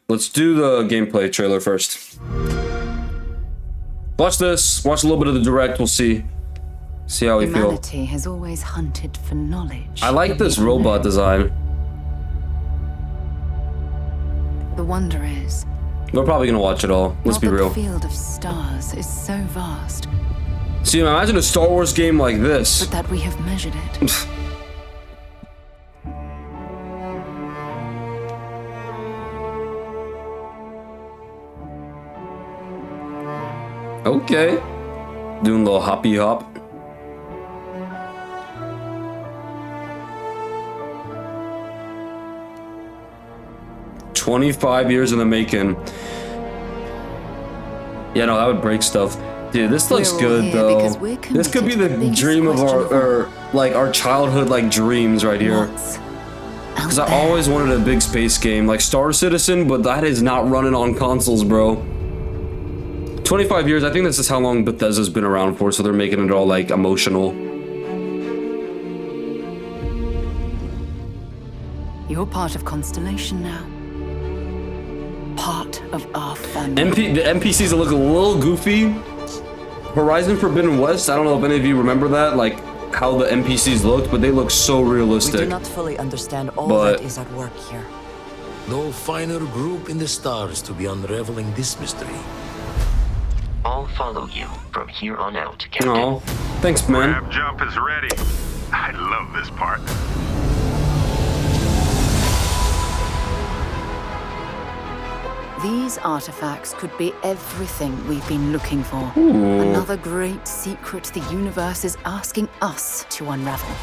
let's do the gameplay trailer first. Watch this. Watch a little bit of the direct. We'll see how we feel. Humanity has always hunted for knowledge. I like this robot design. The wonder is, We're probably gonna watch it all. Let's be real. The field of stars is so vast. See, imagine a Star Wars game like this. But that we have measured it. Okay. Doing a little hoppy hop. "25 years in the making." Yeah, no, that would break stuff. Dude, this looks good though. This could be the dream of our childhood like dreams right here. Because I always wanted a big space game like Star Citizen, but that is not running on consoles, bro. 25 years, I think this is how long Bethesda's been around for, so they're making it all like emotional. You're part of Constellation now. Part of our family. The NPCs look a little goofy. Horizon Forbidden West, I don't know if any of you remember that, like how the NPCs looked, but they look so realistic. We do not fully understand all that is at work here. No finer group in the stars to be unraveling this mystery. I'll follow you from here on out, Captain. Oh, thanks, man. Grab jump is ready. I love this part. These artifacts could be everything we've been looking for. Ooh. Another great secret the universe is asking us to unravel.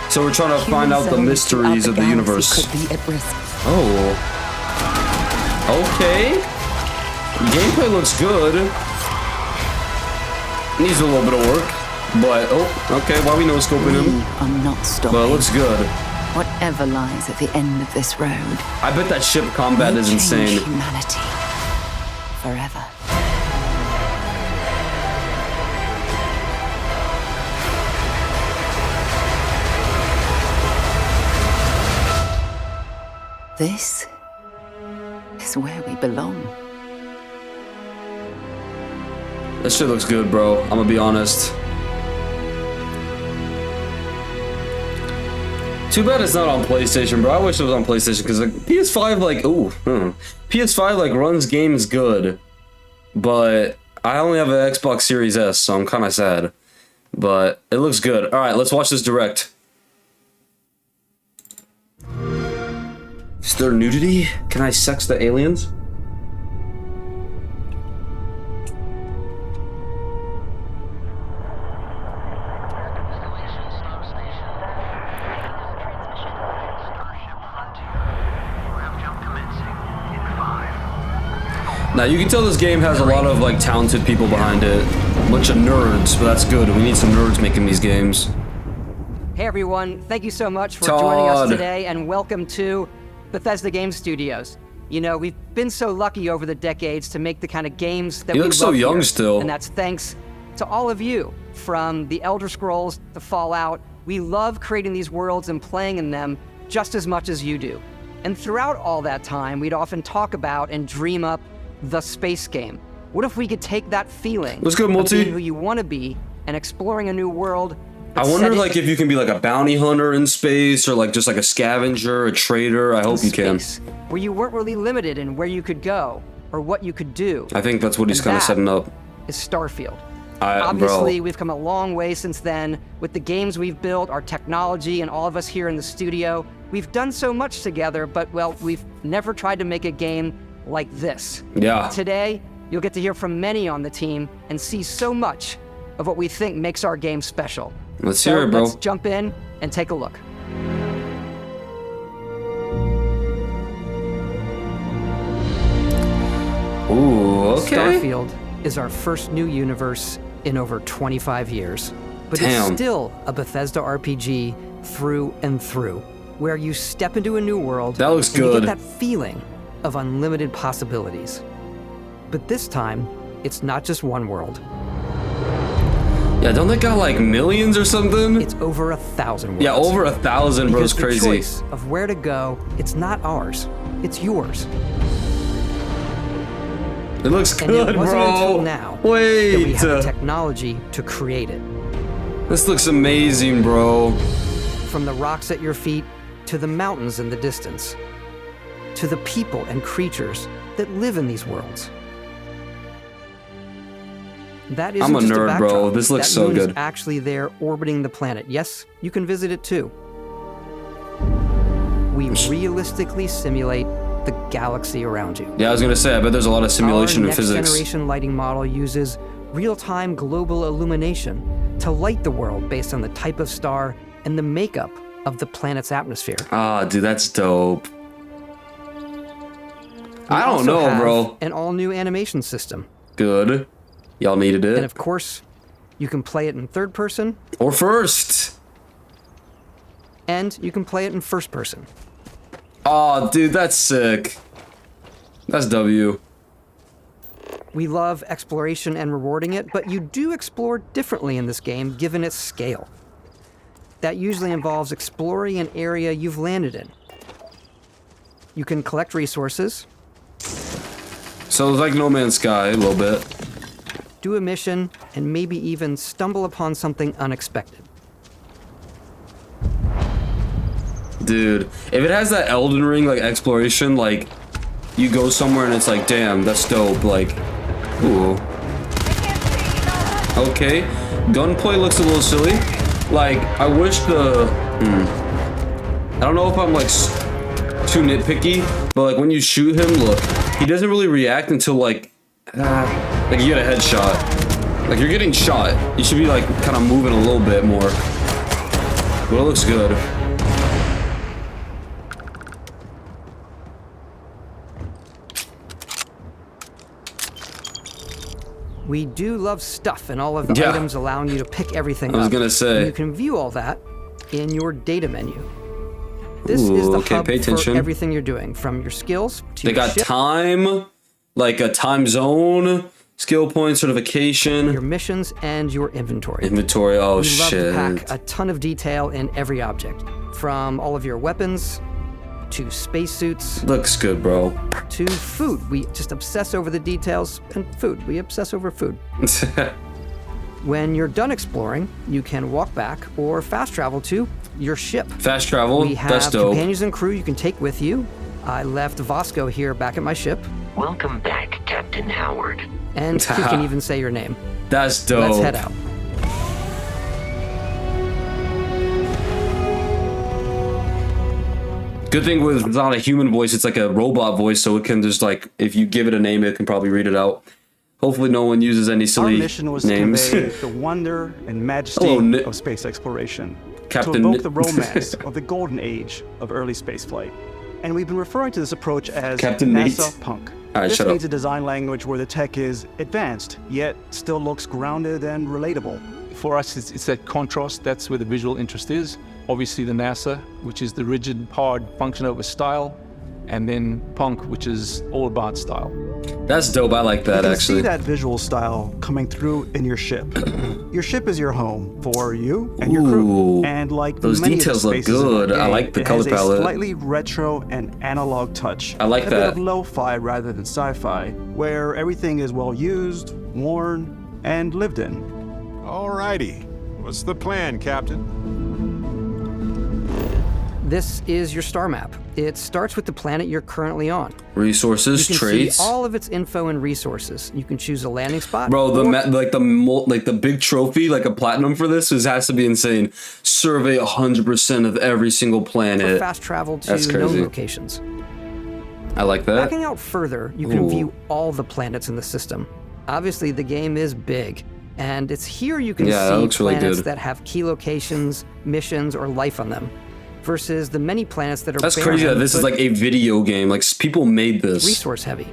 So we're trying to find out the mysteries of the universe. Could be at risk. Oh. Okay. Gameplay looks good. Needs a little bit of work, but okay. Why we no scoping him? I'm not stopping. But it looks good. Whatever lies at the end of this road. I bet that ship combat is insane. Humanity forever. This is where we belong. This shit looks good, bro. I'm gonna be honest. Too bad it's not on PlayStation, bro. I wish it was on PlayStation because like PS5, like, PS5 like runs games good, but I only have an Xbox Series S, so I'm kind of sad. But it looks good. All right, let's watch this direct. Is there nudity? Can I sex the aliens? Now you can tell this game has a lot of like talented people behind it. A bunch of nerds, but that's good. We need some nerds making these games. Hey everyone, thank you so much for joining us today and welcome to Bethesda Game Studios. You know, we've been so lucky over the decades to make the kind of games that we love. You look so young here. still. And that's thanks to all of you, from the Elder Scrolls to Fallout. We love creating these worlds and playing in them just as much as you do. And throughout all that time, we'd often talk about and dream up the space game. What if we could take that feeling Let's go, of Multi. being who you want to be and exploring a new world? I wonder like if you can be like a bounty hunter in space or like just like a scavenger, a trader. I hope you can. Where you weren't really limited in where you could go or what you could do. I think that's what he's kind of setting up. Is Starfield. Obviously, we've come a long way since then with the games we've built, our technology, and all of us here in the studio. We've done so much together, but well, we've never tried to make a game like this. Yeah. Today, you'll get to hear from many on the team and see so much of what we think makes our game special. Let's hear it, bro. Let's jump in and take a look. Ooh, okay. Starfield is our first new universe in over 25 years. But it's still a Bethesda RPG through and through, where you step into a new world. That looks and good. You get that feeling of unlimited possibilities. But this time, it's not just one world. Yeah, don't they got like millions or something? It's over 1,000 worlds. Yeah, over 1,000, bro. It's Because crazy. the choice of where to go, it's not ours. It's yours. It looks And good, it wasn't bro. until now Wait. that we have the technology to create it. This looks amazing, bro. From the rocks at your feet to the mountains in the distance, to the people and creatures that live in these worlds. That isn't I'm a just nerd, backdrop. bro. This looks That so moon good. is actually there orbiting the planet. Yes, you can visit it too. We realistically simulate the galaxy around you. Yeah, I was gonna say, I bet there's a lot of simulation Our in physics. next-generation lighting model uses real-time global illumination to light the world based on the type of star and the makeup of the planet's atmosphere. Ah, dude, that's dope. We I don't also know, have bro. an all-new animation system. Good. Y'all needed And it. of course, you can play it in third person, Or first. and you can play it in first person. Oh, dude, that's sick. That's W. We love exploration and rewarding it, but you do explore differently in this game given its scale. That usually involves exploring an area you've landed in. You can collect resources, So it's like No Man's Sky a little bit. do a mission, and maybe even stumble upon something unexpected. Dude, if it has that Elden Ring like exploration, like you go somewhere and it's like, damn, that's dope. Like, ooh. Okay, gunplay looks a little silly. Like, I wish the. I don't know if I'm like too nitpicky, but like when you shoot him, look, he doesn't really react until like you get a headshot. Like you're getting shot. You should be like kind of moving a little bit more. But it looks good. We do love stuff and all of the Yeah. items allowing you to pick everything up. I was gonna say. And you can view all that in your data menu. This is Ooh, the okay, hub pay attention. for everything you're doing, from your skills to They your got ship, time, like a time zone, skill point, your certification, missions, and your inventory. inventory. Oh We love shit. to pack a ton of detail in every object, from all of your weapons to spacesuits Looks good, bro. to food. We just obsess over the details, and food. We obsess over food. When you're done exploring, you can walk back or fast travel to your ship. Fast travel. We That's have dope. companions and crew you can take with you. I left Vasco here back at my ship, Welcome back, Captain Howard. and he can even say your name. That's dope. Let's head out. Good thing with it's not a human voice, it's like a robot voice, so it can just like if you give it a name, it can probably read it out. Hopefully, no one uses any Our silly mission was names. to convey the wonder and majesty Hello, Nick. of space exploration, Captain to evoke Nick. the romance of the golden age of early spaceflight. And we've been referring to this approach as Captain NASA Nate. Punk. All right, This shut means up. a design language where the tech is advanced, yet still looks grounded and relatable. For us, it's that contrast. That's where the visual interest is. Obviously, the NASA, which is the rigid, hard function over style, and then Punk, which is all about style. That's dope. I like that You can actually. see that visual style coming through in your ship. Your ship is your home for you and your Ooh, crew. And like those many details of look the spaces in good. the I game, like the it color has palette. a slightly retro and analog touch. I like a that. bit of lo-fi rather than sci-fi, where everything is well used, worn, and lived in. Alrighty. What's the plan, Captain? This is your star map. It starts with the planet you're currently on. Resources, You can traits. see all of its info and resources. You can choose a landing spot. Bro, or the big trophy, like a platinum for this, has to be insane. Survey 100% of every single for planet. fast travel to That's known crazy. locations. I like that. Backing out further, you can Ooh. view all the planets in the system. Obviously, the game is big, and it's here you can Yeah, that see looks really planets good. that have key locations, missions, or life on them, versus the many planets that are That's crazy that barren, this is but like a video game. Like people made this. resource heavy.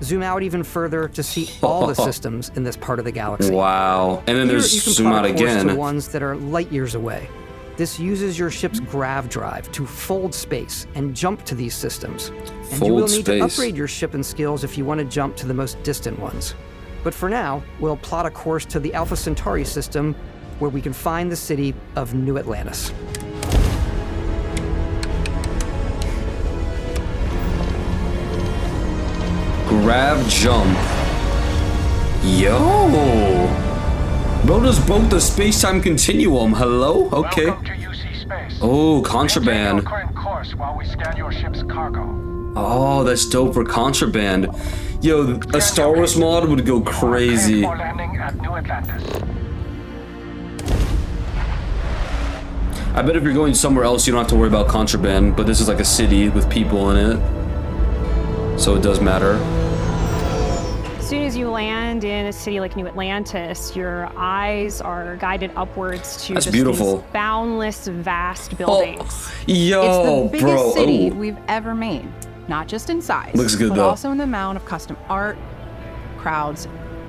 Zoom out even further to see all the systems in this part of the galaxy. Wow. And then Here, there's you can zoom plot out a course to again. ones that are light years away. This uses your ship's grav drive to fold space and jump to these systems. And you will Fold need to space. upgrade your ship and skills if you want to jump to the most distant ones. But for now, we'll plot a course to the Alpha Centauri system where we can find the city of New Atlantis. Grab jump. Yo! Bro just broke the space-time continuum. Hello? Okay. Welcome to UC Space. Oh, contraband. Maintain your current course while we scan your ship's cargo. Oh, that's dope for contraband. Yo, a Star Wars mod would go crazy. For landing at New Atlantis. I bet if you're going somewhere else, you don't have to worry about contraband, but this is like a city with people in it. So it does matter. As soon as you land in a city like New Atlantis, your eyes are guided upwards to That's just beautiful. these boundless, vast buildings. Oh, yo, It's the biggest bro. city Oh. we've ever made, not just in size, Looks good, but though. also in the amount of custom art, crowds,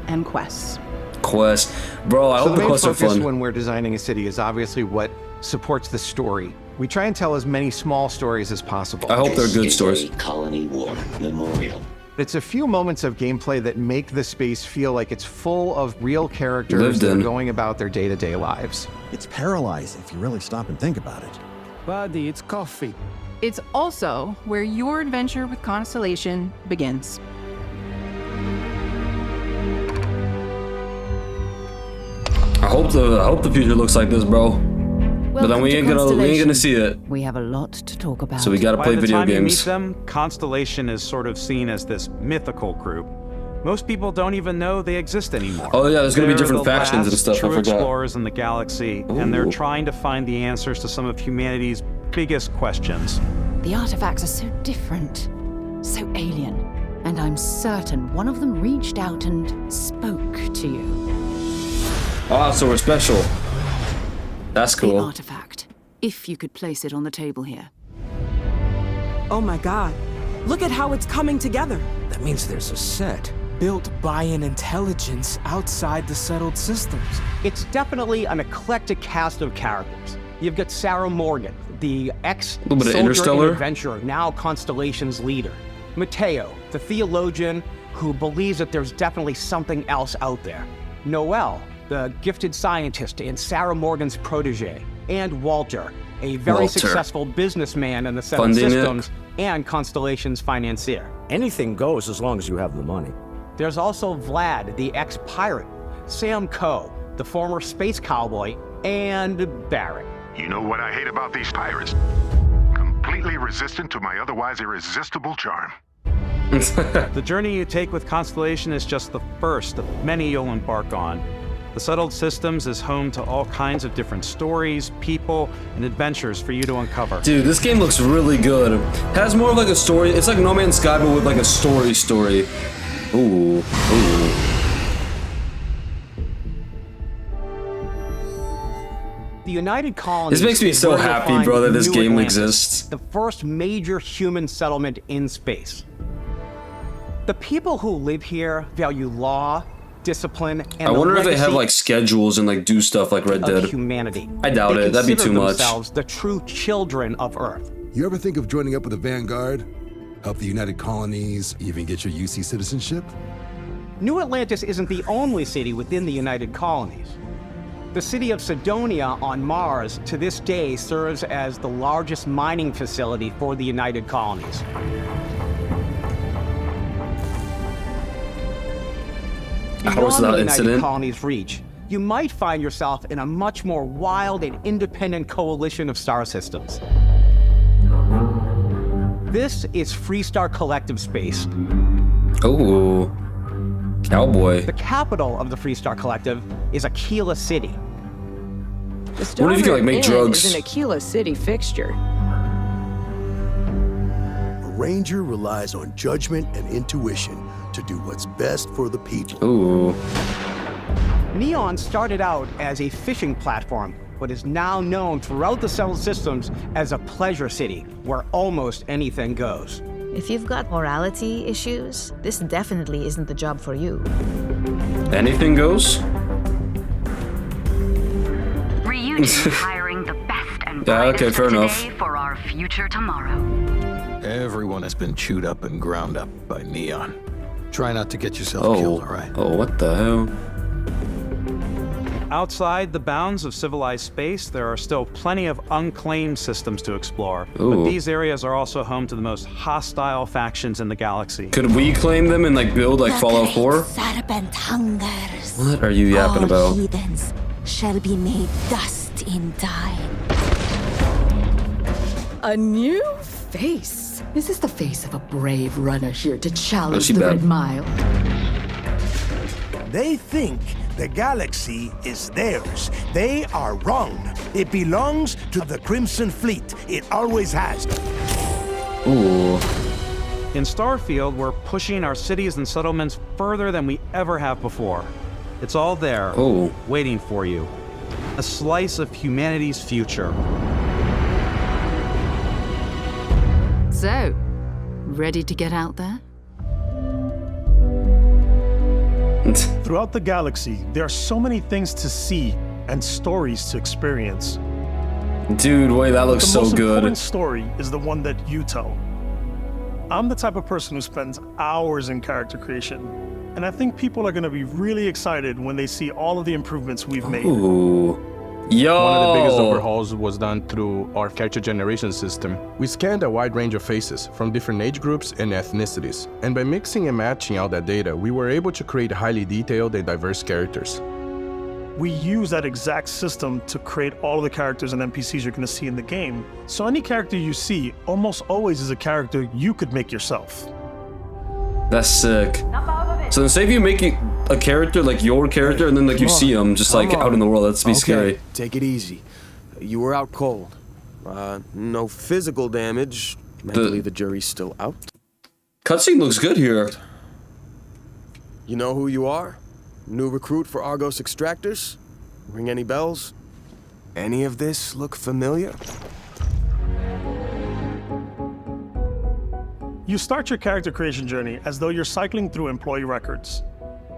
and quests. Quest. Bro, I hope the quests are fun. When we're designing a city is obviously what supports the story. We try and tell as many small stories as possible. I hope they're good stories. Colony War Memorial. It's a few moments of gameplay that make the space feel like it's full of real characters Lived that are in. going about their day-to-day lives. It's paralyzing if you really stop and think about it. Buddy, it's coffee. It's also where your adventure with Constellation begins. I hope the future looks like this, bro. But then we ain't gonna see it. We have a lot to talk about. So we gotta play video By the time games. you meet them, Constellation is sort of seen as this mythical group. Most people don't even know they exist anymore. Oh yeah, there's gonna be They're different the factions and last stuff. I true forgot. explorers in the galaxy, and they're Ooh. trying to find the answers to some of humanity's biggest questions. The artifacts are so different, so alien, and I'm certain one of them reached out and spoke to you. Ah, so we're special. That's The cool. artifact, if you could place it on the table here. Oh my god. Look at how it's coming together. That means there's a set built by an intelligence outside the settled systems. It's definitely an eclectic cast of characters. You've got Sarah Morgan, the Little bit of ex-soldier Interstellar. and adventurer, now Constellation's leader. Mateo, the theologian who believes that there's definitely something else out there. Noel, the gifted scientist and Sarah Morgan's protege. And Walter, a very Walter. successful businessman in the settled Funding it. systems and Constellation's financier. Anything goes as long as you have the money. There's also Vlad, the ex-pirate, Sam Coe, the former space cowboy, and Barrett. You know what I hate about these pirates? Completely resistant to my otherwise irresistible charm. The journey you take with Constellation is just the first of many you'll embark on. The Settled Systems is home to all kinds of different stories, people, and adventures for you to uncover. Dude, this game looks really good. Has more of like a story. It's like No Man's Sky, but with like a story. Ooh. The United Colonies. This makes me is so where you'll happy, find bro, that this New game Atlantis, exists. The first major human settlement in space. The people who live here value law, discipline, and I wonder the if they have legacy like schedules and like do stuff like Red of Dead. humanity. I doubt They it. That'd be consider too much. themselves the true children of Earth. You ever think of joining up with the Vanguard? Help the United Colonies, even get your UC citizenship? New Atlantis isn't the only city within the United Colonies. The city of Sidonia on Mars to this day serves as the largest mining facility for the United Colonies. Hours Beyond without the United incident. Colonies' reach, you might find yourself in a much more wild and independent coalition of star systems. This is Freestar Collective Space. Oh, cowboy. The capital of the Freestar Collective is Aquila City. What if you could like make drugs? Is an Aquila City fixture. A ranger relies on judgment and intuition to do what's best for the people. Ooh. Neon started out as a fishing platform, but is now known throughout the settled systems as a pleasure city where almost anything goes. If you've got morality issues, this definitely isn't the job for you. Anything goes? Reunion hiring the best and Yeah, okay, brightest fair of enough. today for our future tomorrow. Everyone has been chewed up and ground up by Neon. Try not to get yourself killed, all right? Oh, what the hell? Outside the bounds of civilized space, there are still plenty of unclaimed systems to explore. Ooh. But these areas are also home to the most hostile factions in the galaxy. Could we claim them and like build like Fallout 4? Serpent hungers. What are you yapping about? All heathens shall be made dust in time. A new face. Is this the face of a brave runner here to challenge she the bad? Red Mile? They think the galaxy is theirs. They are wrong. It belongs to the Crimson Fleet. It always has. Ooh. In Starfield, we're pushing our cities and settlements further than we ever have before. It's all there, waiting for you. A slice of humanity's future. So, ready to get out there? Throughout the galaxy, there are so many things to see and stories to experience. Dude, wait, that looks so The most good. important story is the one that you tell. I'm the type of person who spends hours in character creation, and I think people are going to be really excited when they see all of the improvements we've made. Ooh. Yo! One of the biggest overhauls was done through our character generation system. We scanned a wide range of faces from different age groups and ethnicities, and by mixing and matching out that data, we were able to create highly detailed and diverse characters. We use that exact system to create all of the characters and NPCs you're going to see in the game. So any character you see almost always is a character you could make yourself. That's sick. So then say if you make a character like your character and then like you see them just like out in the world, that's be scary. Take it easy. You were out cold. No physical damage. Mentally, the jury's still out. Cutscene looks good here. You know who you are? New recruit for Argos Extractors? Ring any bells? Any of this look familiar? You start your character creation journey as though you're cycling through employee records.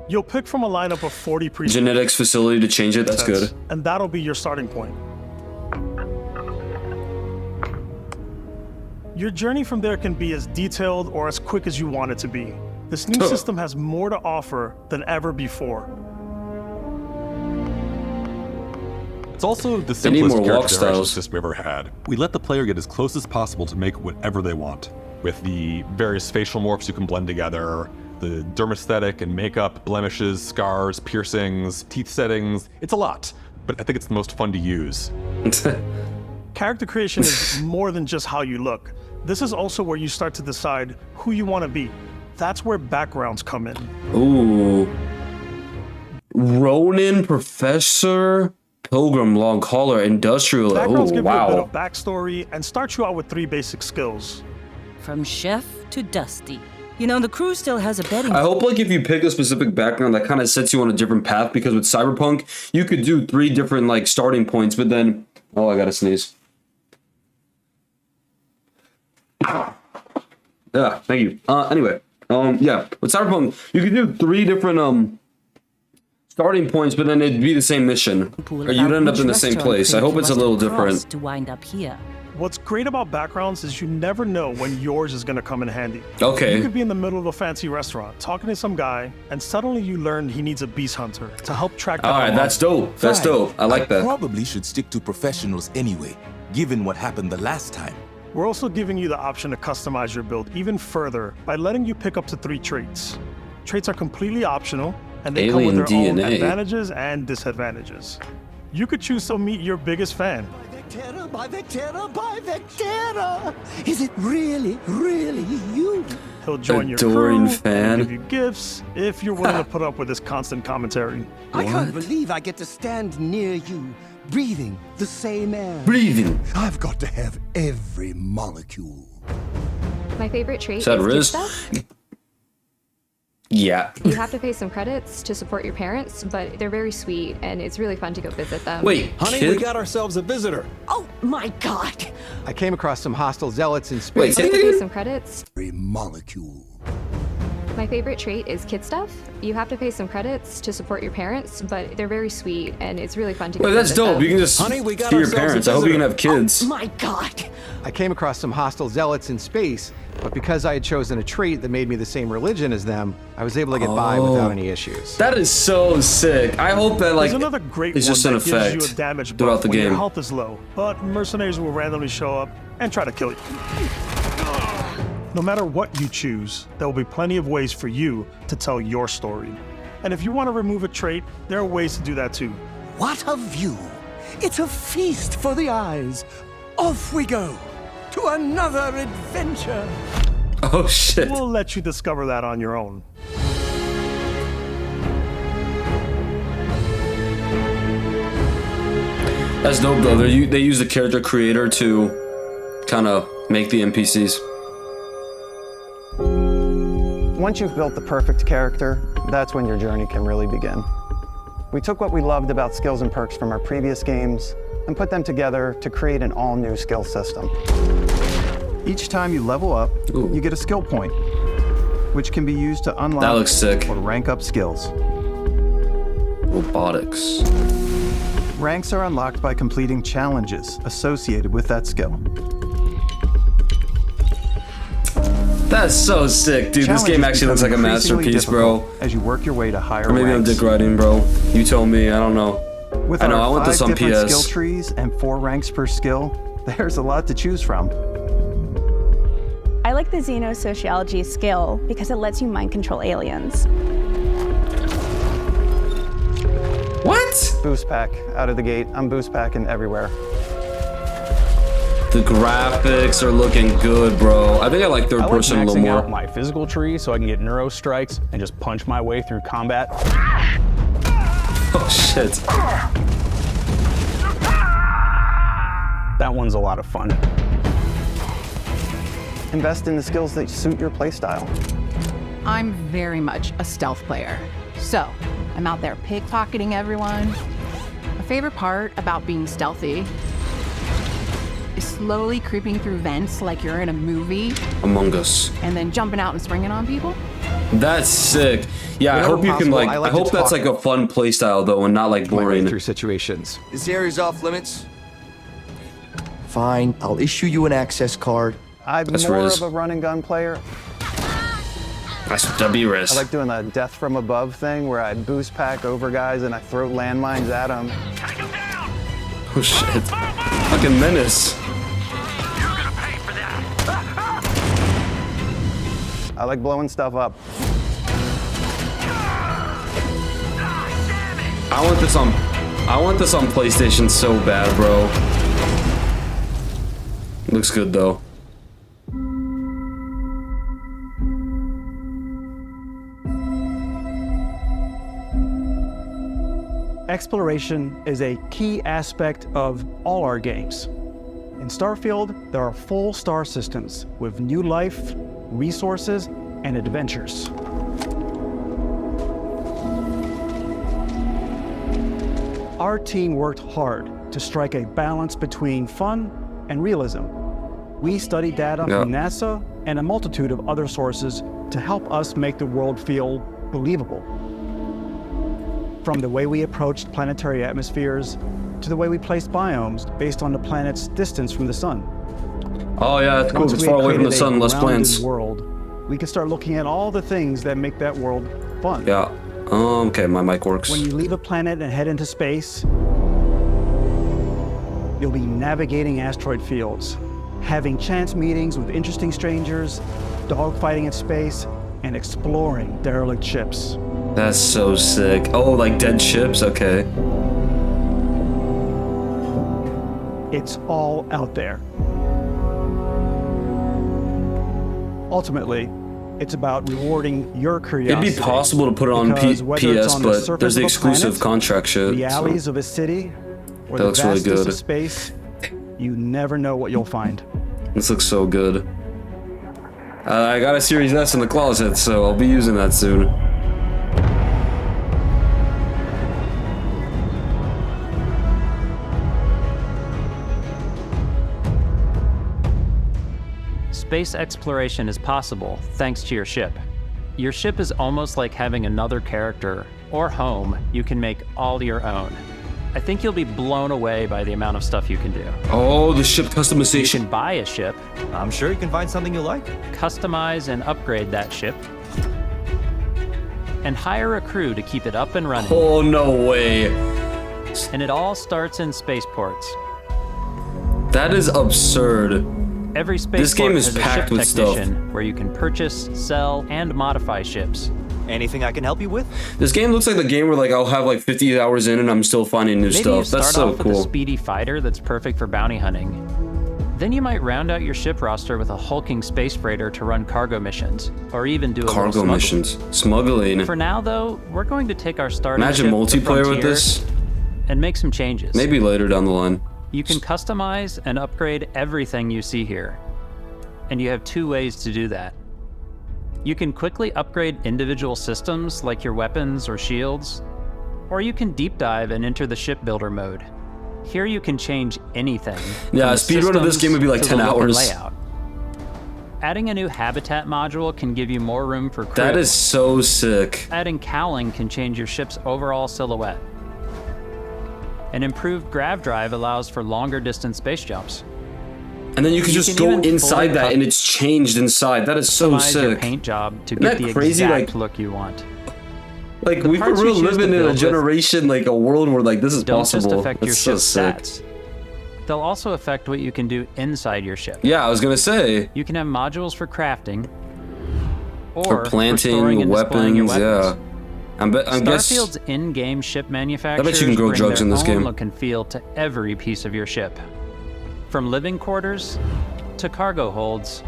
You'll pick from a lineup of 40 presets. Genetics facility to change it, that's good. And that'll be your starting point. Your journey from there can be as detailed or as quick as you want it to be. This new system has more to offer than ever before. It's also the They need simplest more walk character generation styles. system we've ever had. We let the player get as close as possible to make whatever they want. With the various facial morphs you can blend together, the dermesthetic and makeup, blemishes, scars, piercings, teeth settings. It's a lot, but I think it's the most fun to use. Character creation is more than just how you look. This is also where you start to decide who you want to be. That's where backgrounds come in. Ooh. Ronin, Professor, Pilgrim, Long Hauler, Industrial. Backgrounds Oh, give you a bit wow. of backstory and start you out with 3 basic skills. From chef to Dusty. You know, the crew still has a betting. I hope like if you pick a specific background that kind of sets you on a different path, because with Cyberpunk, you could do 3 different like starting points, but then, oh, I gotta sneeze. Yeah, thank you. Anyway, yeah, with Cyberpunk, you could do 3 different starting points, but then it'd be the same mission, or you'd end up in the same place. I hope it's a little different. To wind up here. What's great about backgrounds is you never know when yours is going to come in handy. Okay. You could be in the middle of a fancy restaurant talking to some guy, and suddenly you learn he needs a beast hunter to help track down. All right, that's dope. That's dope. I like that. Probably should stick to professionals anyway, given what happened the last time. We're also giving you the option to customize your build even further by letting you pick up to 3 traits. Traits are completely optional, and they come with their own advantages and disadvantages. You could choose to meet your biggest fan. By Vectera! Is it really, really you? He'll join your Adoring crew, fan. give you gifts, if you're willing to put up with his constant commentary. I can't believe I get to stand near you, breathing the same air. Breathing. I've got to have every molecule. My favorite trait Is that is Riz? gift stuff. Yeah. You have to pay some credits to support your parents, but they're very sweet, and it's really fun to go visit them. Wait, Honey, we got ourselves a visitor. Oh my god! I came across some hostile zealots in space. You have to pay some credits. Every molecule. My favorite trait is kid stuff. You have to pay some credits to support your parents, but they're very sweet, and it's really fun to go Wait, that's visit dope. them. You can just be your parents. I hope you can have kids. Oh my god! I came across some hostile zealots in space, but because I had chosen a trait that made me the same religion as them, I was able to get by without any issues. That is so sick. I hope that like There's another great it's just one an that gives you effect a damage throughout buff the when game. your health is low, but mercenaries will randomly show up and try to kill you. No matter what you choose, there will be plenty of ways for you to tell your story. And if you want to remove a trait, there are ways to do that too. What a view! It's a feast for the eyes. Off we go to another adventure. Oh shit. We'll let you discover that on your own. That's dope though. They use the character creator to kind of make the NPCs. Once you've built the perfect character, that's when your journey can really begin. We took what we loved about skills and perks from our previous games and put them together to create an all-new skill system. Each time you level up, you get a skill point, which can be used to unlock That looks sick. or rank up skills. Robotics. Ranks are unlocked by completing challenges associated with that skill. That's so sick, dude. This game actually looks like a masterpiece, bro. As you work your way to higher Or maybe I'm ranks. dick riding, bro. You tell me. I don't know. With I know. our I want this 5 on different skill PS. trees and 4 ranks per skill, there's a lot to choose from. I like the xenosociology skill because it lets you mind control aliens. What? Boost pack out of the gate. I'm boost packing everywhere. The graphics are looking good, bro. I think I like third I like person a little maxing more. out my physical tree so I can get neuro strikes and just punch my way through combat. Oh shit. That one's a lot of fun. Invest in the skills that suit your playstyle. I'm very much a stealth player. So, I'm out there pickpocketing everyone. My favorite part about being stealthy is slowly creeping through vents like you're in a movie Among Us. and then jumping out and springing on people. That's sick. Yeah, I Whenever hope you can possible, like. I I like to hope that's talk like a fun playstyle though, and not like boring. Through situations. This area's off limits. Fine, I'll issue you an access card. I'm That's more Riz. of a run and gun player. That'd be Riz. I like doing the death from above thing where I boost pack over guys and I throw landmines at them. Oh shit. Fucking menace. I like blowing stuff up. I want this on PlayStation so bad, bro. Looks good though. Exploration is a key aspect of all our games. In Starfield, there are full star systems with new life, resources, and adventures. Our team worked hard to strike a balance between fun and realism. We studied data from NASA and a multitude of other sources to help us make the world feel believable. From the way we approached planetary atmospheres to the way we placed biomes based on the planet's distance from the sun. Oh yeah, that's cool. Once It's we far had away from the created sun, a less rounded plants. world, we can start looking at all the things that make that world fun. Yeah. Okay, my mic works. When you leave a planet and head into space, you'll be navigating asteroid fields, having chance meetings with interesting strangers, dogfighting in space, and exploring derelict ships. That's so sick. Oh, like dead ships? Okay. It's all out there. Ultimately, it's about rewarding your curiosity. It'd be possible to put it on because whether it's PS, on the but surface there's the of a exclusive planet, contract shit. the so. alleys of a city, or That the looks really vastness good. of space, you never know what you'll find. This looks so good. I got a Series S in the closet, so I'll be using that soon. Space exploration is possible thanks to your ship. Your ship is almost like having another character or home you can make all your own. I think you'll be blown away by the amount of stuff you can do. Oh, the ship customization. You can buy a ship. I'm sure you can find something you like. Customize and upgrade that ship. And hire a crew to keep it up and running. Oh, no way. And it all starts in spaceports. That is absurd. Every spaceport this game is has packed a with ship stuff. technician where you can purchase, sell, and modify ships. Anything I can help you with? This game looks like the game where like I'll have like 50 hours in and I'm still finding new stuff. That's so off cool. With a speedy fighter that's perfect for bounty hunting. Then you might round out your ship roster with a hulking space freighter to run cargo missions, or even do a little cargo missions. Smuggling. For now, though, we're going to take our starting Imagine ship multiplayer with this. And make some changes. Maybe later down the line. You can customize and upgrade everything you see here. And you have 2 ways to do that. You can quickly upgrade individual systems like your weapons or shields, or you can deep dive and enter the shipbuilder mode. Here you can change anything. Yeah, a speedrun of this game would be like 10 hours. Layout. Adding a new habitat module can give you more room for crew. That is so sick. Adding cowling can change your ship's overall silhouette. An improved grav drive allows for longer distance space jumps. And then you can just go inside that and it's changed inside. That is so sick. Your paint job to get the exact look you want. Like we could really living in a generation, like a world where like this is possible. Don't just affect your so ship's sick. stats. They'll also affect what you can do inside your ship. Yeah, I was gonna say. You can have modules for crafting, or for planting, for storing and displaying your weapons. Yeah. I guess Starfield's in-game ship manufacturers I bet you can grow bring drugs their in this own game. look and feel to every piece of your ship. From living quarters to cargo holds,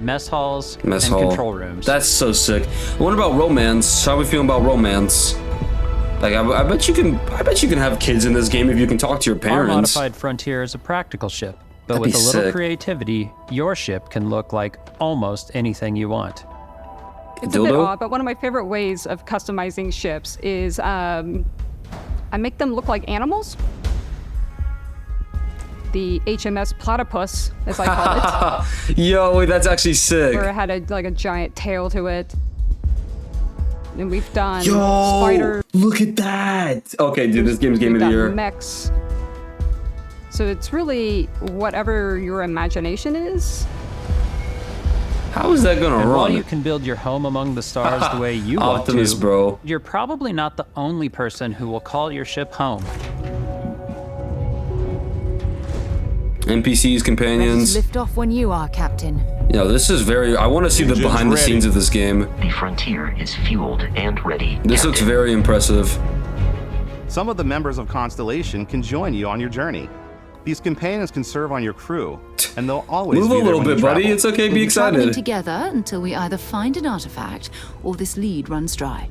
mess halls, and control rooms. That's so sick. What about romance? How are we feeling about romance? Like I bet you can have kids in this game if you can talk to your parents. Our modified Frontier is a practical ship, but with a little creativity, your ship can look like almost anything you want. It's a bit odd, but one of my favorite ways of customizing ships is I make them look like animals. The HMS Platypus, as I call it. Yo, wait, that's actually sick. Where it had a giant tail to it. And we've done spiders. Look at that. Okay, dude, this game's game of the year. Mechs. So it's really whatever your imagination is. How is that gonna run? While you can build your home among the stars the way you want Optimus, to, bro. You're probably not the only person who will call your ship home. NPCs, companions. Lift off when you are, Captain. Yeah, this is very. I want to see the behind the scenes of this game. The Frontier is fueled and ready. This looks very impressive. Some of the members of Constellation can join you on your journey. These companions can serve on your crew, and they'll always move be a there little when bit, you buddy. travel. It's okay. Be We'll be traveling excited. together until we either find an artifact or this lead runs dry.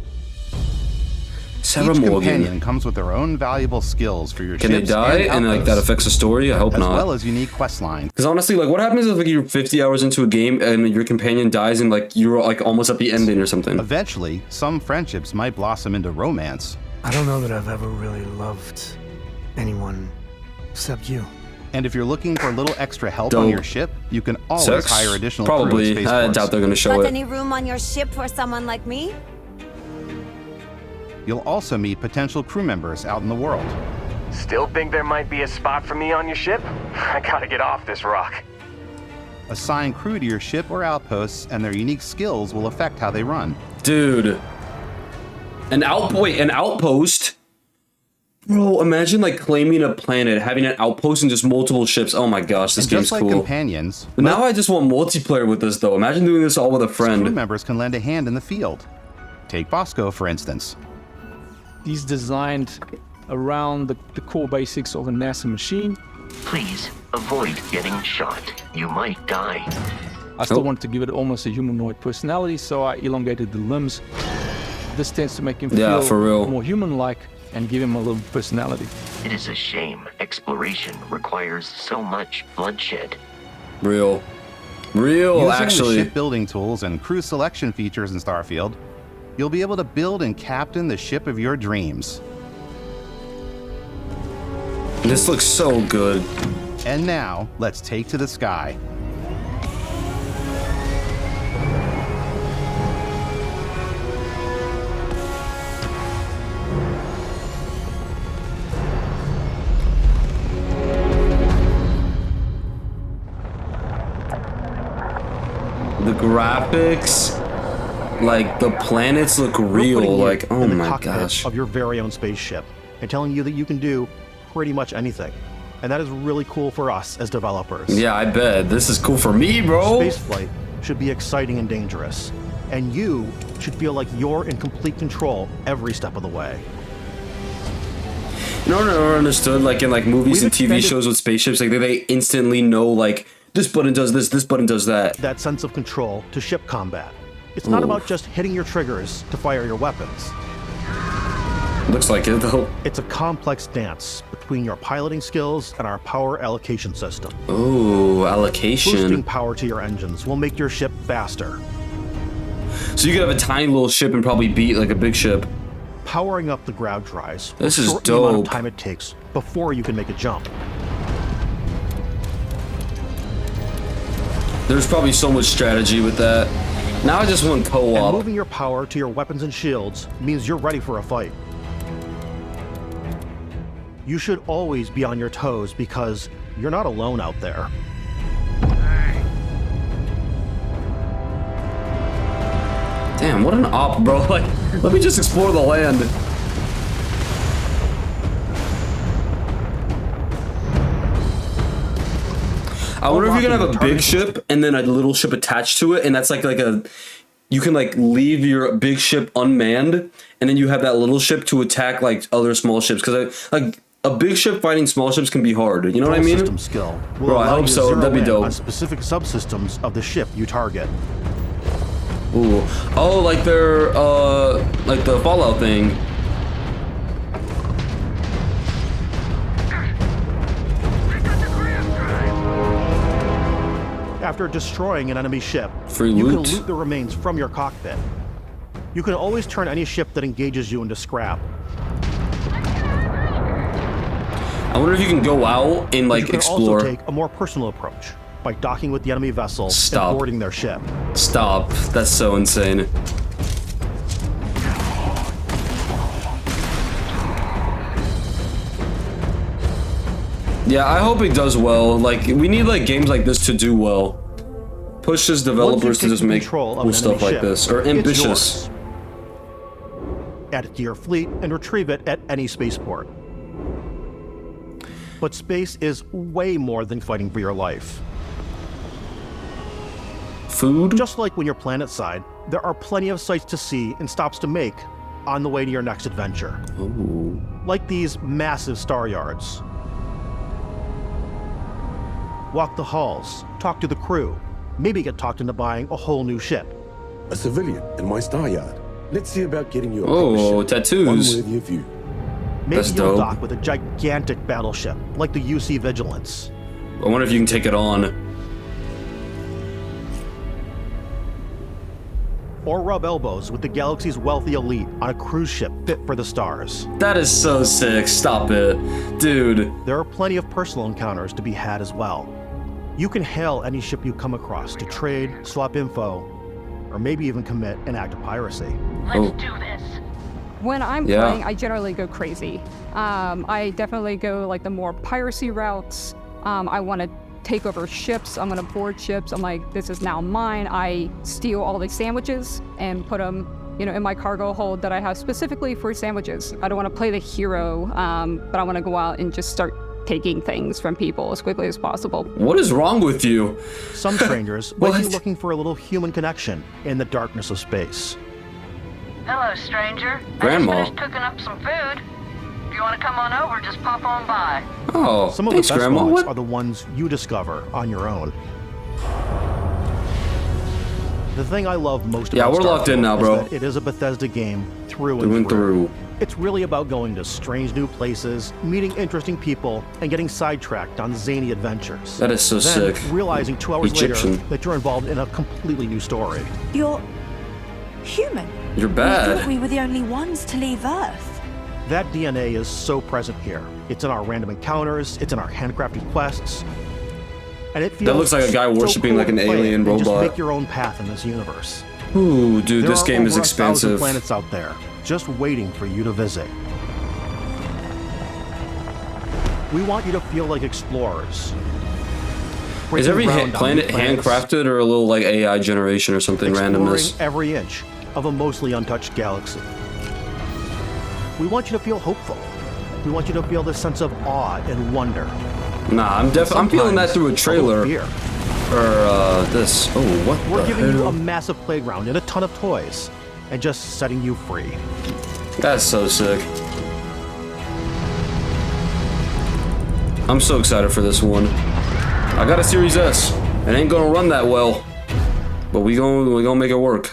Sarah Each Morgan. companion comes with their own valuable skills for your Can they ships die and and like that affects the story? I hope as not. well as unique quest lines. Because honestly, like, what happens if like you're 50 hours into a game and your companion dies and like you're like almost at the ending or something? Eventually, some friendships might blossom into romance. I don't know that I've ever really loved anyone except you. And if you're looking for a little extra help on your ship, you can always Sex? hire additional crew at Probably. I spaceports. doubt they're gonna show Got it. any room on your ship for someone like me? You'll also meet potential crew members out in the world. Still think there might be a spot for me on your ship? I gotta get off this rock. Assign crew to your ship or outposts, and their unique skills will affect how they run. Dude. An outpost? Bro, imagine like claiming a planet, having an outpost and just multiple ships. Oh my gosh, this And game's just like cool. companions, But now I just want multiplayer with this though. Imagine doing this all with a friend. crew members can lend a hand in the field. Take Bosco, for instance. He's designed around the core basics of a NASA machine. Please avoid getting shot. You might die. I still wanted to give it almost a humanoid personality, so I elongated the limbs. This tends to make him feel for real. more human-like and give him a little personality. It is a shame exploration requires so much bloodshed. Real, Using actually. the shipbuilding tools and crew selection features in Starfield, you'll be able to build and captain the ship of your dreams. This looks so good. And now, let's take to the sky. graphics, like the planets look real. Like, oh in the my cockpit gosh. of your very own spaceship, and telling you that you can do pretty much anything. And that is really cool for us as developers. Yeah, I bet. This is cool for me, bro. Spaceflight should be exciting and dangerous. And you should feel like you're in complete control every step of the way. You know what I never understood? Like in like movies and TV shows with spaceships, like they instantly know like this button does this button does that. That sense of control to ship combat. It's not about just hitting your triggers to fire your weapons. Looks like it though. It's a complex dance between your piloting skills and our power allocation system. Oh, allocation. Boosting power to your engines will make your ship faster. So you could have a tiny little ship and probably beat like a big ship. Powering up the ground drives. This is dope. The amount of dope. time it takes before you can make a jump. There's probably so much strategy with that. Now I just want And co-op. moving your power to your weapons and shields means you're ready for a fight. You should always be on your toes because you're not alone out there. Damn, what an op, bro. Like, let me just explore the land. I wonder if you can have a big ship and then a little ship attached to it, and that's like a you can like leave your big ship unmanned, and then you have that little ship to attack like other small ships, because like a big ship fighting small ships can be hard. You know what I mean? System skill will Bro, I allow hope you to so. zero That'd be in dope. on specific subsystems of the ship you target. Ooh. Oh, like they're like the Fallout thing. After destroying an enemy ship, Free you loot. can loot the remains from your cockpit. You can always turn any ship that engages you into scrap. I wonder if you can go out and like You can explore. also take a more personal approach by docking with the enemy vessel Stop. and boarding their ship. Stop. That's so insane. Yeah, I hope it does well. Like, we need like games like this to do well. Pushes developers to just make cool stuff like this, or ambitious. Add it to your fleet and retrieve it at any spaceport. But space is way more than fighting for your life. Food? Just like when you're planetside, there are plenty of sights to see and stops to make on the way to your next adventure. Ooh. Like these massive star yards. Walk the halls, talk to the crew, maybe get talked into buying a whole new ship. A civilian in my star yard. Let's see about getting you a Oh, proper ship. tattoos. One worthy of you. Maybe That's you'll dope. dock with a gigantic battleship, like the UC Vigilance. I wonder if you can take it on. Or rub elbows with the galaxy's wealthy elite on a cruise ship fit for the stars. That is so sick. Stop it. Dude. There are plenty of personal encounters to be had as well. You can hail any ship you come across to trade, swap info, or maybe even commit an act of piracy. Let's do this. When I'm Yeah. playing, I generally go crazy. I definitely go like the more piracy routes. I want to take over ships. I'm going to board ships. I'm like, this is now mine. I steal all the sandwiches and put them, in my cargo hold that I have specifically for sandwiches. I don't want to play the hero, but I want to go out and just start taking things from people as quickly as possible. What is wrong with you? Some strangers might be looking for a little human connection in the darkness of space. Hello, stranger. Grandma. I just finished cooking up some food. If you want to come on over, just pop on by. Oh, Some of thanks, the best Grandma. mods What? are the ones you discover on your own. The thing I love most Yeah, about we're locked in Starfield now, is bro. that it is a Bethesda game through Through and and through. through. It's really about going to strange new places, meeting interesting people, and getting sidetracked on zany adventures. That is so then sick. realizing 2 hours Egyptian. later that you're involved in a completely new story. You're human. You're We bad. thought we were the only ones to leave Earth. That DNA is so present here. It's in our random encounters, it's in our handcrafted quests. And it feels That looks like a guy so worshiping cool like an to play alien and just robot. make your own path in this universe. Ooh, dude, this game is There are over 1,000 expansive. planets out there, just waiting for you to visit. We want you to feel like explorers. Is every planet handcrafted or a little like AI generation or something randomness? Every inch of a mostly untouched galaxy. We want you to feel hopeful. We want you to feel this sense of awe and wonder. Nah, I'm feeling that through a trailer. Or this. Oh, what? We're giving you a massive playground and a ton of toys, and just setting you free. That's so sick. I'm so excited for this one. I got a Series S. It ain't gonna run that well, but we gonna make it work.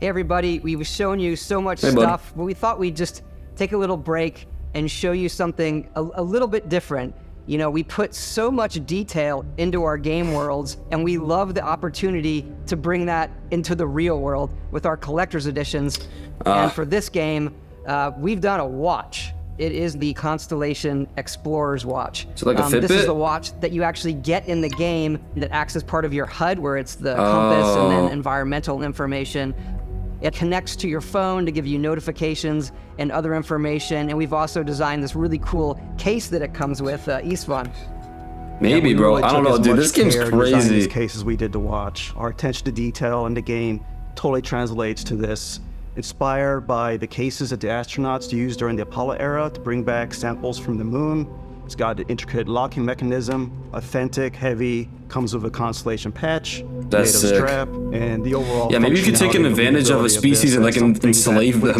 Hey everybody, we've shown you so much stuff, but we thought we'd just take a little break and show you something a little bit different. You know, we put so much detail into our game worlds, and we love the opportunity to bring that into the real world with our collector's editions. And for this game, we've done a watch. It is the Constellation Explorer's Watch. So like a Fitbit? This is the watch that you actually get in the game that acts as part of your HUD, where it's the compass and then environmental information. It connects to your phone to give you notifications and other information. And we've also designed this really cool case that it comes with, Istvan. Maybe, bro. I don't know, dude. This game's crazy. These cases we did to watch. Our attention to detail in the game totally translates to this. Inspired by the cases that the astronauts used during the Apollo era to bring back samples from the moon. It's got an intricate locking mechanism, authentic, heavy, comes with a Constellation patch, that's sick. Strap, and the overall. Yeah, maybe you could take an advantage of a species and like enslave them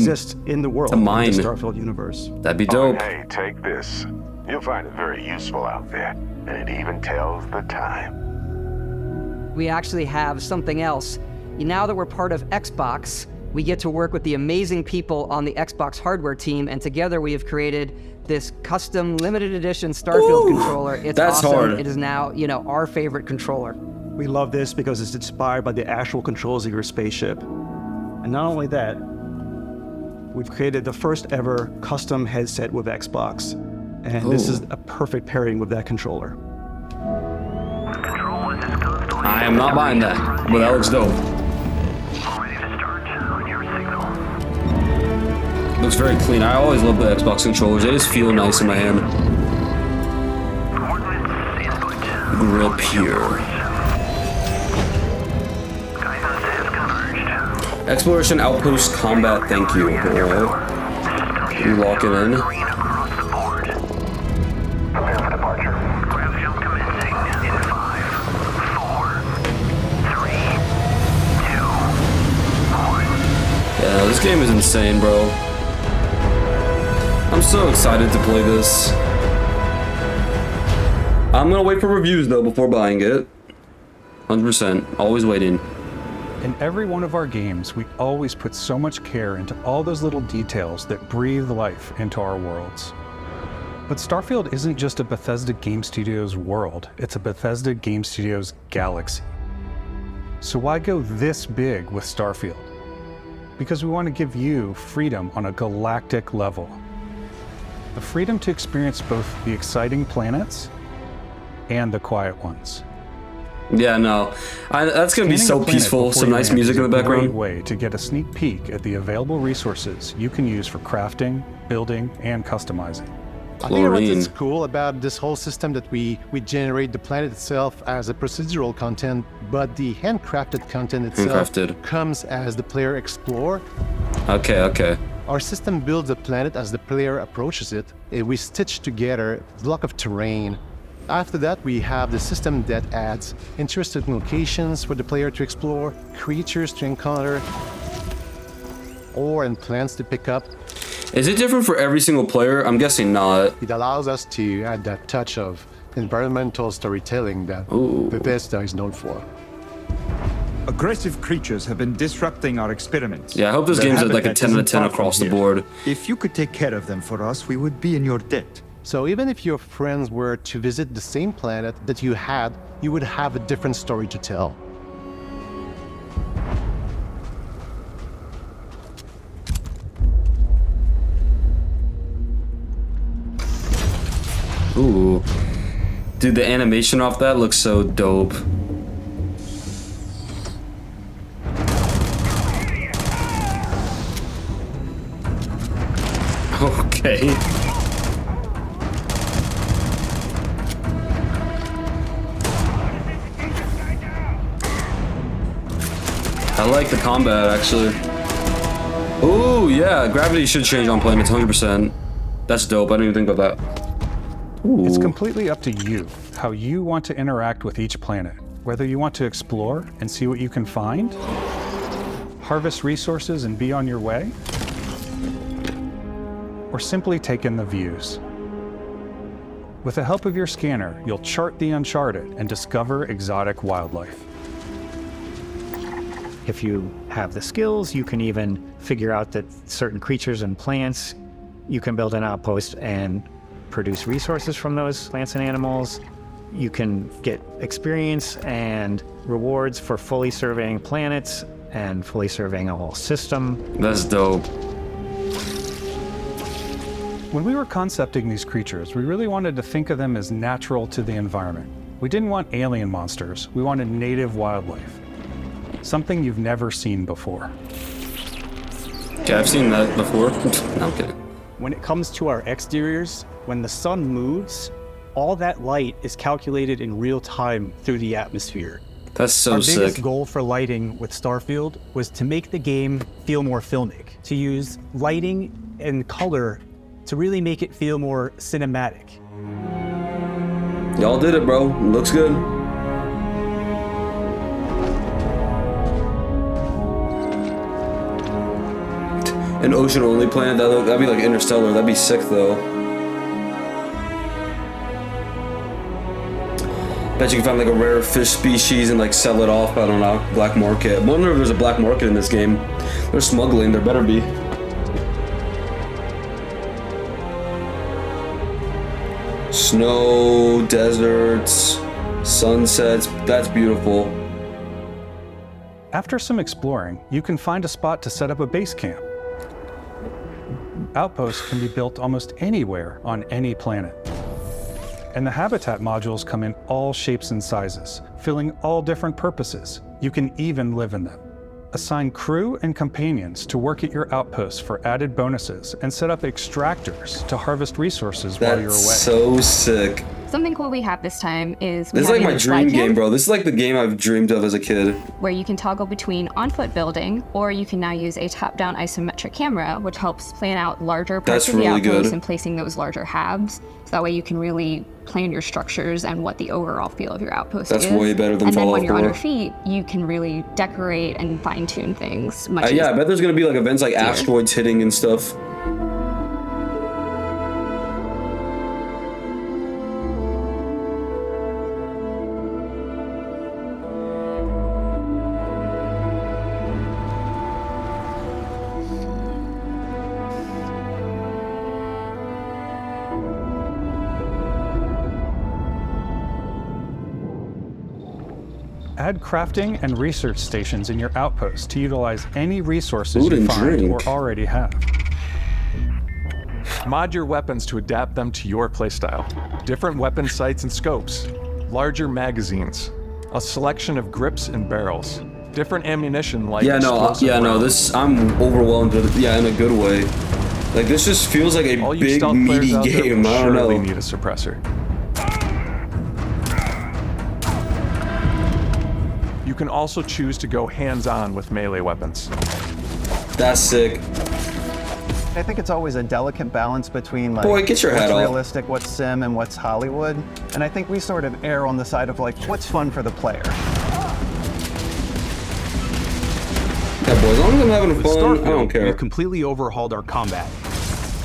in the world, to mine. In the Starfield universe. That'd be dope. Oh, hey, take this. You'll find it very useful out there, and it even tells the time. We actually have something else. Now that we're part of Xbox, we get to work with the amazing people on the Xbox hardware team, and together we have created this custom limited edition Starfield controller. It's awesome. Hard. It is now, you know, our favorite controller. We love this because it's inspired by the actual controls of your spaceship. And not only that, we've created the first ever custom headset with Xbox. And this is a perfect pairing with that controller. I am not buying that, but that looks dope. Looks very clean. I always love the Xbox controllers. They just feel nice in my hand. Grip here. Exploration Outpost Combat, thank you. Alright. You lock it in. Yeah, this game is insane, bro. I'm so excited to play this. I'm gonna wait for reviews though before buying it. 100%, always waiting. In every one of our games, we always put so much care into all those little details that breathe life into our worlds. But Starfield isn't just a Bethesda Game Studios world, it's a Bethesda Game Studios galaxy. So why go this big with Starfield? Because we want to give you freedom on a galactic level. The freedom to experience both the exciting planets and the quiet ones. Yeah, no, that's gonna be so peaceful. Some nice music in the background. Great way to get a sneak peek at the available resources you can use for crafting, building, and customizing. I think what's cool about this whole system that we generate the planet itself as a procedural content, but the handcrafted content itself comes as the player explore. Okay. Our system builds a planet as the player approaches it. We stitch together a block of terrain. After that, we have the system that adds interesting locations for the player to explore, creatures to encounter, ore and plants to pick up. Is it different for every single player? I'm guessing not. It allows us to add that touch of environmental storytelling that Bethesda is known for. Aggressive creatures have been disrupting our experiments. Yeah, I hope this game's like a 10 out of 10 across the board. If you could take care of them for us, we would be in your debt. So even if your friends were to visit the same planet that you had, you would have a different story to tell. Ooh. Dude, the animation off that looks so dope. Okay. I like the combat, actually. Ooh, yeah, gravity should change on planets, 100%. That's dope, I didn't even think about that. Ooh. It's completely up to you, how you want to interact with each planet. Whether you want to explore and see what you can find, harvest resources and be on your way, or simply take in the views. With the help of your scanner, you'll chart the uncharted and discover exotic wildlife. If you have the skills, you can even figure out that certain creatures and plants, you can build an outpost and produce resources from those plants and animals. You can get experience and rewards for fully surveying planets and fully surveying a whole system. That's dope. When we were concepting these creatures, we really wanted to think of them as natural to the environment. We didn't want alien monsters, we wanted native wildlife. Something you've never seen before. Okay, I've seen that before. No, I'm kidding. When it comes to our exteriors, when the sun moves, all that light is calculated in real time through the atmosphere. That's so sick. Our biggest goal for lighting with Starfield was to make the game feel more filmic, to use lighting and color to really make it feel more cinematic. Y'all did it, bro. Looks good. An ocean-only planet? That'd be like Interstellar. That'd be sick, though. Bet you can find like a rare fish species and like sell it off. I don't know. Black market. I wonder if there's a black market in this game. They're smuggling. There better be. Snow, deserts, sunsets. That's beautiful. After some exploring, you can find a spot to set up a base camp. Outposts can be built almost anywhere on any planet. And the habitat modules come in all shapes and sizes, filling all different purposes. You can even live in them. Assign crew and companions to work at your outposts for added bonuses and set up extractors to harvest resources while you're away. That's so sick. Something cool we have this time is This is like my dream game, bro. This is like the game I've dreamed of as a kid. Where you can toggle between on-foot building, or you can now use a top-down isometric camera, which helps plan out larger parts of the outpost and placing those larger halves. So that way you can really plan your structures and what the overall feel of your outpost is. That's way better than Fallout 4. And then when you're on your feet, you can really decorate and fine-tune things much easier. Yeah, I bet there's gonna be like events like asteroids hitting and stuff. Add crafting and research stations in your outpost to utilize any resources you find or already have. Mod your weapons to adapt them to your playstyle. Different weapon sights and scopes, larger magazines, a selection of grips and barrels, different ammunition like this I'm overwhelmed with it, in a good way. Like this just feels like a big meaty game. I don't know. Surely need a suppressor. You can also choose to go hands-on with melee weapons. That's sick. I think it's always a delicate balance between like Boy, get your hat what's off. realistic, what's sim, and what's Hollywood. And I think we sort of err on the side of like what's fun for the player. Yeah, boy, as long as I'm having fun, Starfield, I don't care. We've completely overhauled our combat.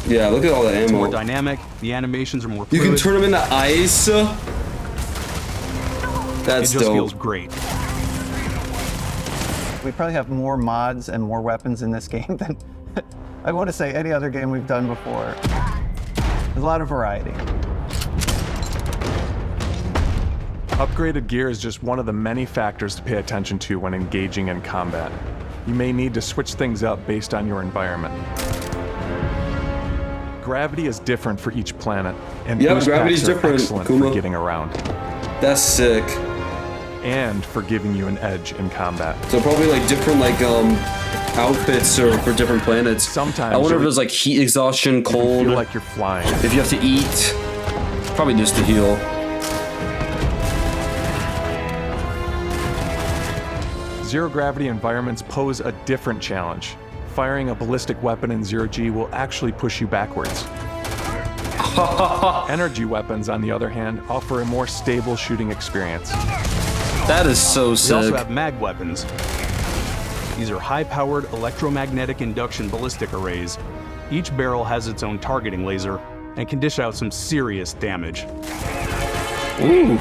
Yeah, look at all the ammo. It's more dynamic, the animations are more fluid. You can turn them into ice. That's It just dope. feels great. We probably have more mods and more weapons in this game than I want to say any other game we've done before. There's a lot of variety. Upgraded gear is just one of the many factors to pay attention to when engaging in combat. You may need to switch things up based on your environment. Gravity is different for each planet, and boost gravity's packs are different, excellent Kuma. for getting around. That's sick. And for giving you an edge in combat. So probably like different outfits or for different planets. Sometimes I wonder if there's like heat exhaustion, cold. Feel like you're flying. If you have to eat, probably just to heal. Zero-gravity environments pose a different challenge. Firing a ballistic weapon in zero-G will actually push you backwards. Energy weapons, on the other hand, offer a more stable shooting experience. That is so sick. We also have mag weapons. These are high-powered electromagnetic induction ballistic arrays. Each barrel has its own targeting laser and can dish out some serious damage. Ooh.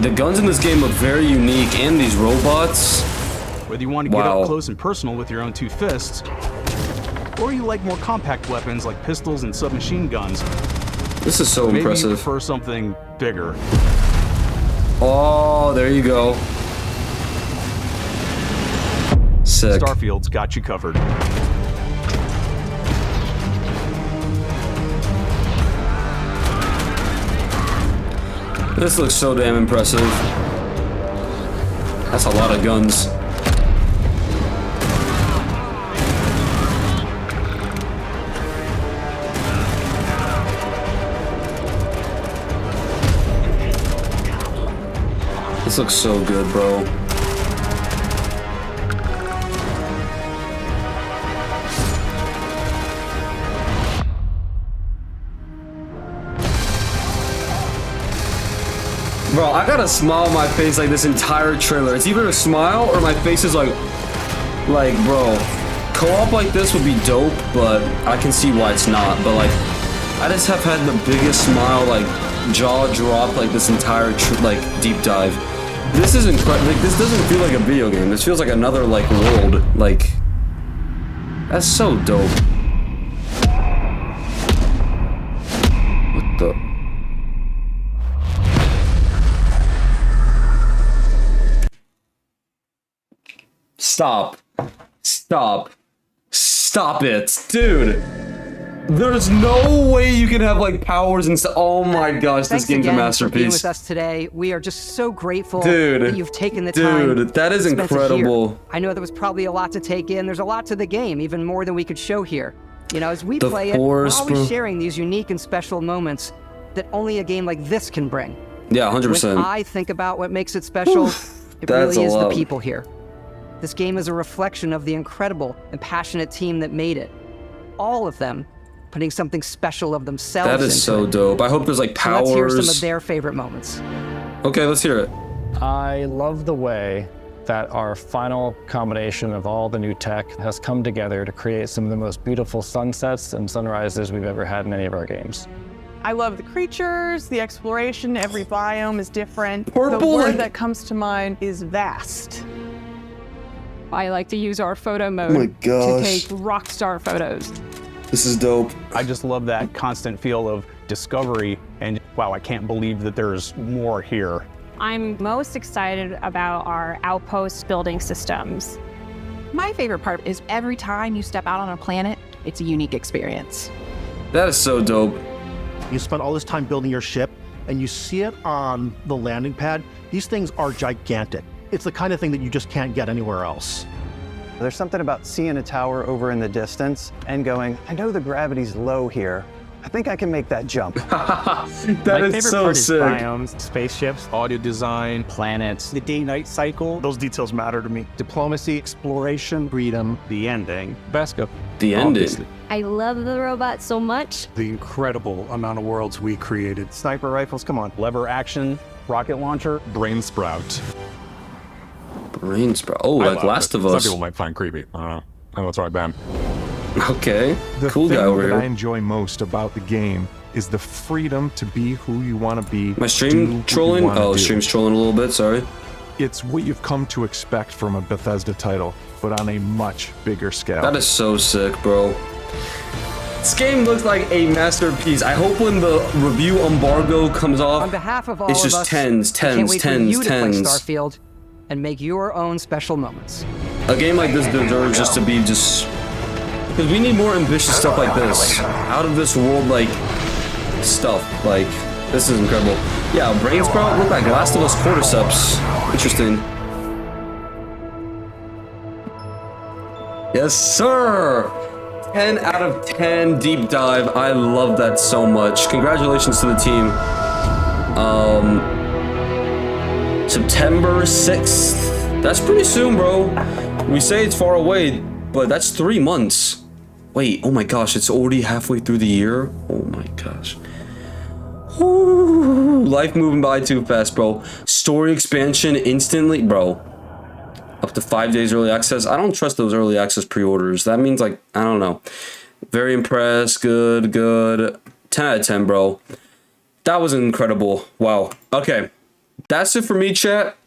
The guns in this game look very unique, and these robots. Whether you want to get up close and personal with your own two fists, or you like more compact weapons like pistols and submachine guns. This is so impressive. Maybe you prefer something bigger. Oh, there you go. Sick. Starfield's got you covered. This looks so damn impressive. That's a lot of guns. This looks so good, bro. Bro, I got a smile on my face like this entire trailer. It's either a smile or my face is like, bro, co-op like this would be dope, but I can see why it's not. But like, I just have had the biggest smile, like jaw drop, like this entire deep dive. This is incredible. Like, this doesn't feel like a video game. This feels like another like world. Like, that's so dope. What the? Stop. Stop. Stop it. Dude. There's no way you can have like powers and stuff. Oh my gosh, this game's a masterpiece. For being with us today. We are just so grateful dude, that you've taken the time. Dude, that is incredible. I know there was probably a lot to take in. There's a lot to the game, even more than we could show here. You know, as we play it, we're always sharing these unique and special moments that only a game like this can bring. Yeah, 100%. When I think about what makes it special, it really is the people here. This game is a reflection of the incredible and passionate team that made it. All of them putting something special of themselves into it. That is so dope. I hope there's like powers. So let's hear some of their favorite moments. Okay, let's hear it. I love the way that our final combination of all the new tech has come together to create some of the most beautiful sunsets and sunrises we've ever had in any of our games. I love the creatures, the exploration, every biome is different. Purple. The word that comes to mind is vast. I like to use our photo mode to take rockstar photos. This is dope. I just love that constant feel of discovery and wow, I can't believe that there's more here. I'm most excited about our outpost building systems. My favorite part is every time you step out on a planet, it's a unique experience. That is so dope. You spend all this time building your ship and you see it on the landing pad. These things are gigantic. It's the kind of thing that you just can't get anywhere else. There's something about seeing a tower over in the distance and going, I know the gravity's low here. I think I can make that jump. My favorite part is biomes, spaceships, audio design, planets, the day-night cycle. Those details matter to me. Diplomacy, exploration, freedom, the ending. Vasco. The ending. I love the robots so much. The incredible amount of worlds we created. Sniper rifles, come on. Lever action, rocket launcher. Brain sprout. Brain sprout. Oh, like Last of Us. Some people might find creepy. I don't know. I know it's right, Ben. Okay. The cool thing guy over that here. I enjoy most about the game is the freedom to be who you want to be. My stream trolling? Oh, stream's trolling a little bit, sorry. It's what you've come to expect from a Bethesda title, but on a much bigger scale. That is so sick, bro. This game looks like a masterpiece. I hope when the review embargo comes off, on behalf of all it's of just us, tens, I can't wait for you to play tens. Starfield and make your own special moments. A game like this deserves just to be just... Because we need more ambitious stuff like this. Out of this world, like, stuff. Like, this is incredible. Yeah, Brain Sprout look like Last of Us cordyceps. Interesting. Yes, sir! 10 out of 10 deep dive. I love that so much. Congratulations to the team. September 6th. That's pretty soon, bro. We say it's far away, but that's 3 months. Wait, oh my gosh, it's already halfway through the year? Oh my gosh. Ooh, life moving by too fast, bro. Story expansion instantly, bro. Up to 5 days early access. I don't trust those early access pre-orders. That means, like, I don't know. Very impressed. Good, good. 10 out of 10, bro. That was incredible. Wow. Okay. That's it for me, chat.